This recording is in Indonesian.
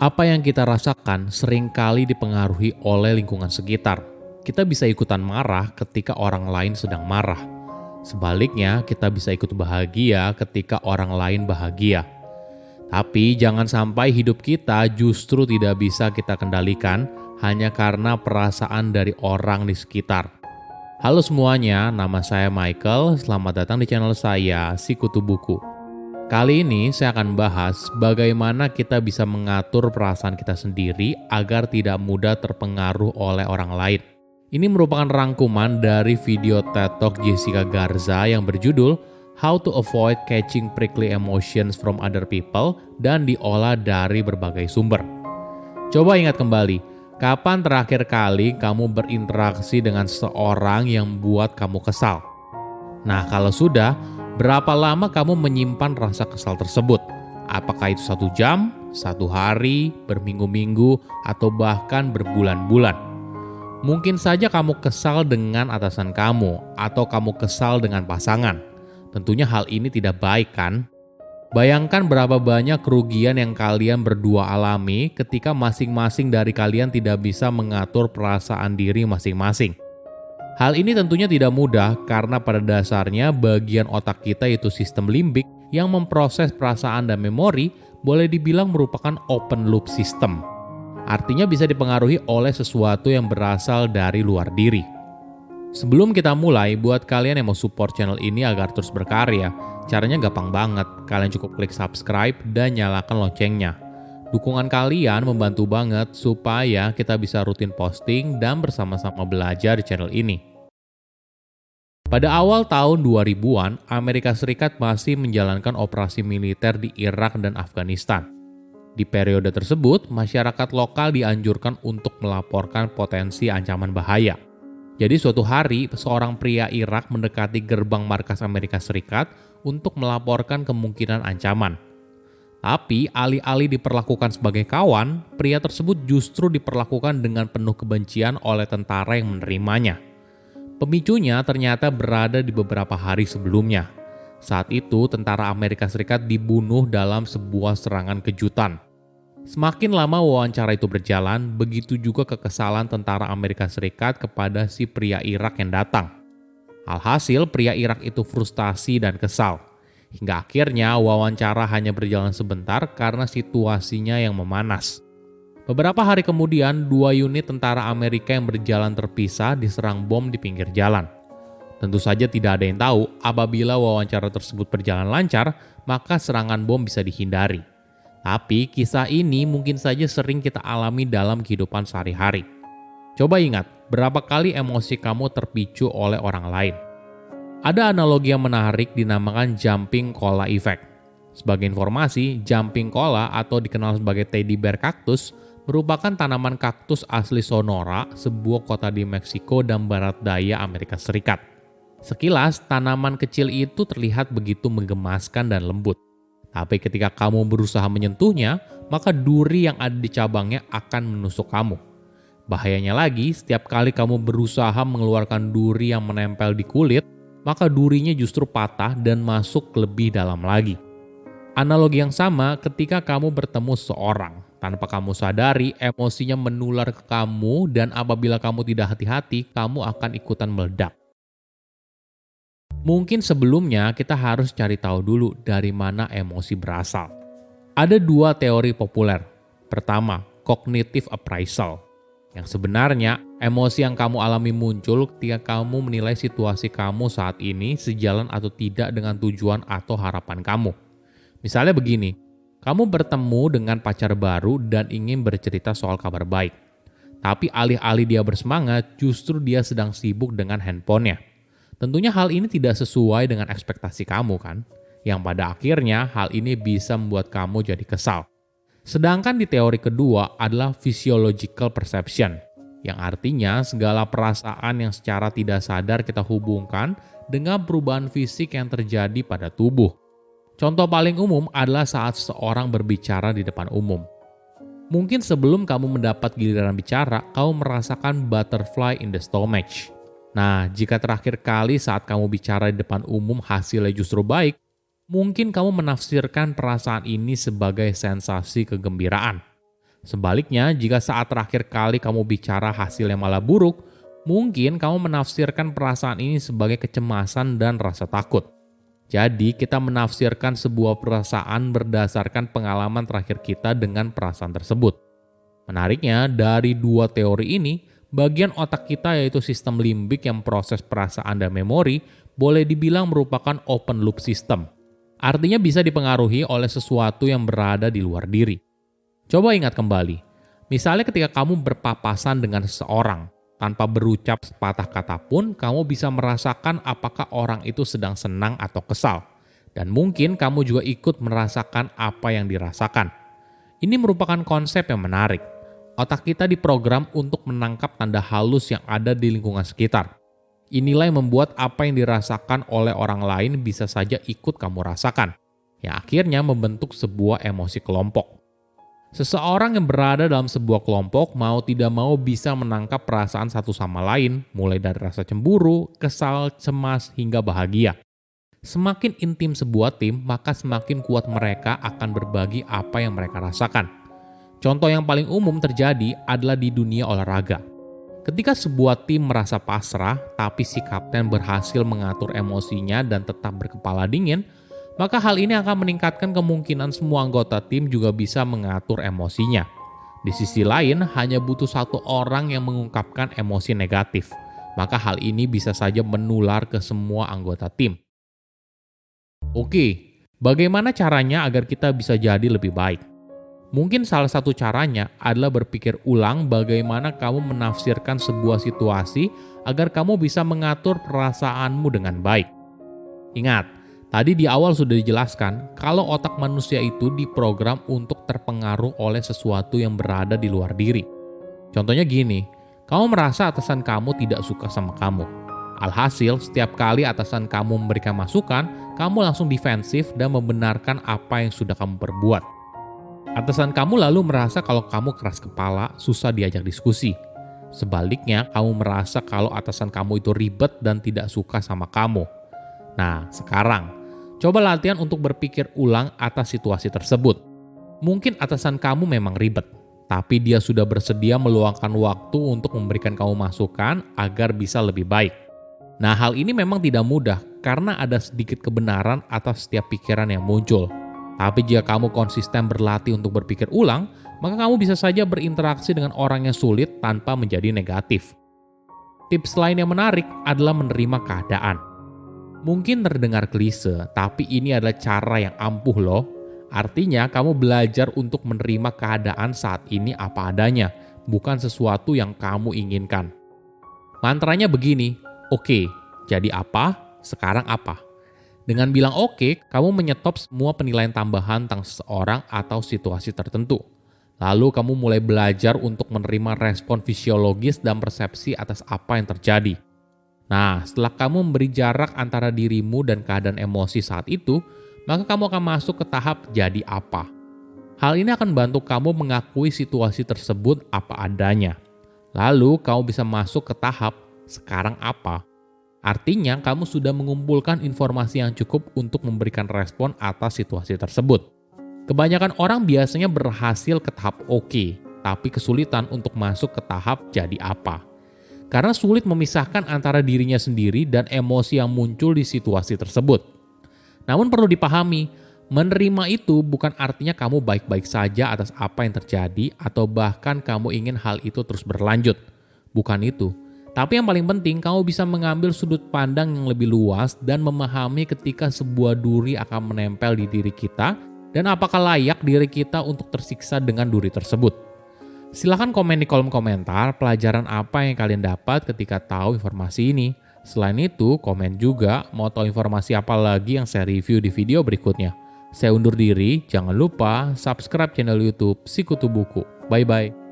Apa yang kita rasakan seringkali dipengaruhi oleh lingkungan sekitar. Kita bisa ikutan marah ketika orang lain sedang marah. Sebaliknya, kita bisa ikut bahagia ketika orang lain bahagia. Tapi jangan sampai hidup kita justru tidak bisa kita kendalikan hanya karena perasaan dari orang di sekitar. Halo semuanya, nama saya Michael. Selamat datang di channel saya, Sikutu Buku. Kali ini saya akan bahas bagaimana kita bisa mengatur perasaan kita sendiri agar tidak mudah terpengaruh oleh orang lain. Ini merupakan rangkuman dari video TED Talk Jessica Garza yang berjudul How to Avoid Catching Prickly Emotions from Other People dan diolah dari berbagai sumber. Coba ingat kembali, kapan terakhir kali kamu berinteraksi dengan seseorang yang membuat kamu kesal? Nah, kalau sudah, berapa lama kamu menyimpan rasa kesal tersebut? Apakah itu 1 jam, 1 hari, berminggu-minggu, atau bahkan berbulan-bulan? Mungkin saja kamu kesal dengan atasan kamu, atau kamu kesal dengan pasangan. Tentunya hal ini tidak baik, kan? Bayangkan berapa banyak kerugian yang kalian berdua alami ketika masing-masing dari kalian tidak bisa mengatur perasaan diri masing-masing. Hal ini tentunya tidak mudah karena pada dasarnya bagian otak kita yaitu sistem limbik yang memproses perasaan dan memori boleh dibilang merupakan open loop system. Artinya bisa dipengaruhi oleh sesuatu yang berasal dari luar diri. Sebelum kita mulai, buat kalian yang mau support channel ini agar terus berkarya, caranya gampang banget. Kalian cukup klik subscribe dan nyalakan loncengnya. Dukungan kalian membantu banget supaya kita bisa rutin posting dan bersama-sama belajar di channel ini. Pada awal tahun 2000-an, Amerika Serikat masih menjalankan operasi militer di Irak dan Afghanistan. Di periode tersebut, masyarakat lokal dianjurkan untuk melaporkan potensi ancaman bahaya. Jadi suatu hari, seorang pria Irak mendekati gerbang markas Amerika Serikat untuk melaporkan kemungkinan ancaman. Tapi alih-alih diperlakukan sebagai kawan, pria tersebut justru diperlakukan dengan penuh kebencian oleh tentara yang menerimanya. Pemicunya ternyata berada di beberapa hari sebelumnya. Saat itu, tentara Amerika Serikat dibunuh dalam sebuah serangan kejutan. Semakin lama wawancara itu berjalan, begitu juga kekesalan tentara Amerika Serikat kepada si pria Irak yang datang. Alhasil, pria Irak itu frustasi dan kesal. Hingga akhirnya wawancara hanya berjalan sebentar karena situasinya yang memanas. Beberapa hari kemudian, 2 unit tentara Amerika yang berjalan terpisah diserang bom di pinggir jalan. Tentu saja tidak ada yang tahu apabila wawancara tersebut berjalan lancar, maka serangan bom bisa dihindari. Tapi kisah ini mungkin saja sering kita alami dalam kehidupan sehari-hari. Coba ingat, berapa kali emosi kamu terpicu oleh orang lain? Ada analogi yang menarik dinamakan jumping cola effect. Sebagai informasi, jumping cola atau dikenal sebagai teddy bear cactus merupakan tanaman kaktus asli Sonora, sebuah kota di Meksiko dan barat daya Amerika Serikat. Sekilas, tanaman kecil itu terlihat begitu menggemaskan dan lembut. Tapi ketika kamu berusaha menyentuhnya, maka duri yang ada di cabangnya akan menusuk kamu. Bahayanya lagi, setiap kali kamu berusaha mengeluarkan duri yang menempel di kulit, maka durinya justru patah dan masuk lebih dalam lagi. Analogi yang sama ketika kamu bertemu seseorang. Tanpa kamu sadari, emosinya menular ke kamu dan apabila kamu tidak hati-hati, kamu akan ikutan meledak. Mungkin sebelumnya kita harus cari tahu dulu dari mana emosi berasal. Ada 2 teori populer. Pertama, cognitive appraisal. Yang sebenarnya, emosi yang kamu alami muncul ketika kamu menilai situasi kamu saat ini sejalan atau tidak dengan tujuan atau harapan kamu. Misalnya begini, kamu bertemu dengan pacar baru dan ingin bercerita soal kabar baik. Tapi alih-alih dia bersemangat, justru dia sedang sibuk dengan handphonenya. Tentunya hal ini tidak sesuai dengan ekspektasi kamu, kan? Yang pada akhirnya hal ini bisa membuat kamu jadi kesal. Sedangkan di teori kedua adalah physiological perception, yang artinya segala perasaan yang secara tidak sadar kita hubungkan dengan perubahan fisik yang terjadi pada tubuh. Contoh paling umum adalah saat seseorang berbicara di depan umum. Mungkin sebelum kamu mendapat giliran bicara, kamu merasakan butterfly in the stomach. Nah, jika terakhir kali saat kamu bicara di depan umum hasilnya justru baik, mungkin kamu menafsirkan perasaan ini sebagai sensasi kegembiraan. Sebaliknya, jika saat terakhir kali kamu bicara hasilnya malah buruk, mungkin kamu menafsirkan perasaan ini sebagai kecemasan dan rasa takut. Jadi, kita menafsirkan sebuah perasaan berdasarkan pengalaman terakhir kita dengan perasaan tersebut. Menariknya, dari dua teori ini, bagian otak kita yaitu sistem limbik yang proses perasaan dan memori boleh dibilang merupakan open loop system. Artinya bisa dipengaruhi oleh sesuatu yang berada di luar diri. Coba ingat kembali, misalnya ketika kamu berpapasan dengan seseorang, tanpa berucap sepatah kata pun, kamu bisa merasakan apakah orang itu sedang senang atau kesal. Dan mungkin kamu juga ikut merasakan apa yang dirasakan. Ini merupakan konsep yang menarik. Otak kita diprogram untuk menangkap tanda halus yang ada di lingkungan sekitar. Inilah yang membuat apa yang dirasakan oleh orang lain bisa saja ikut kamu rasakan, yang akhirnya membentuk sebuah emosi kelompok. Seseorang yang berada dalam sebuah kelompok mau tidak mau bisa menangkap perasaan satu sama lain, mulai dari rasa cemburu, kesal, cemas, hingga bahagia. Semakin intim sebuah tim, maka semakin kuat mereka akan berbagi apa yang mereka rasakan. Contoh yang paling umum terjadi adalah di dunia olahraga. Ketika sebuah tim merasa pasrah, tapi si kapten berhasil mengatur emosinya dan tetap berkepala dingin, maka hal ini akan meningkatkan kemungkinan semua anggota tim juga bisa mengatur emosinya. Di sisi lain, hanya butuh satu orang yang mengungkapkan emosi negatif, maka hal ini bisa saja menular ke semua anggota tim. Oke, bagaimana caranya agar kita bisa jadi lebih baik? Mungkin salah satu caranya adalah berpikir ulang bagaimana kamu menafsirkan sebuah situasi agar kamu bisa mengatur perasaanmu dengan baik. Ingat, tadi di awal sudah dijelaskan kalau otak manusia itu diprogram untuk terpengaruh oleh sesuatu yang berada di luar diri. Contohnya gini, kamu merasa atasan kamu tidak suka sama kamu. Alhasil, setiap kali atasan kamu memberikan masukan, kamu langsung defensif dan membenarkan apa yang sudah kamu perbuat. Atasan kamu lalu merasa kalau kamu keras kepala, susah diajak diskusi. Sebaliknya, kamu merasa kalau atasan kamu itu ribet dan tidak suka sama kamu. Nah, sekarang, coba latihan untuk berpikir ulang atas situasi tersebut. Mungkin atasan kamu memang ribet, tapi dia sudah bersedia meluangkan waktu untuk memberikan kamu masukan agar bisa lebih baik. Nah, hal ini memang tidak mudah karena ada sedikit kebenaran atas setiap pikiran yang muncul. Tapi jika kamu konsisten berlatih untuk berpikir ulang, maka kamu bisa saja berinteraksi dengan orang yang sulit tanpa menjadi negatif. Tips lain yang menarik adalah menerima keadaan. Mungkin terdengar klise, tapi ini adalah cara yang ampuh loh. Artinya kamu belajar untuk menerima keadaan saat ini apa adanya, bukan sesuatu yang kamu inginkan. Mantranya begini, oke, jadi apa, sekarang apa? Dengan bilang oke, kamu menyetop semua penilaian tambahan tentang seseorang atau situasi tertentu. Lalu kamu mulai belajar untuk menerima respon fisiologis dan persepsi atas apa yang terjadi. Nah, setelah kamu memberi jarak antara dirimu dan keadaan emosi saat itu, maka kamu akan masuk ke tahap jadi apa. Hal ini akan bantu kamu mengakui situasi tersebut apa adanya. Lalu kamu bisa masuk ke tahap sekarang apa. Artinya, kamu sudah mengumpulkan informasi yang cukup untuk memberikan respon atas situasi tersebut. Kebanyakan orang biasanya berhasil ke tahap oke, tapi kesulitan untuk masuk ke tahap jadi apa. Karena sulit memisahkan antara dirinya sendiri dan emosi yang muncul di situasi tersebut. Namun perlu dipahami, menerima itu bukan artinya kamu baik-baik saja atas apa yang terjadi atau bahkan kamu ingin hal itu terus berlanjut. Bukan itu. Tapi yang paling penting, kamu bisa mengambil sudut pandang yang lebih luas dan memahami ketika sebuah duri akan menempel di diri kita dan apakah layak diri kita untuk tersiksa dengan duri tersebut. Silahkan komen di kolom komentar pelajaran apa yang kalian dapat ketika tahu informasi ini. Selain itu, komen juga mau tahu informasi apa lagi yang saya review di video berikutnya. Saya undur diri, jangan lupa subscribe channel YouTube Sikutu Buku. Bye-bye.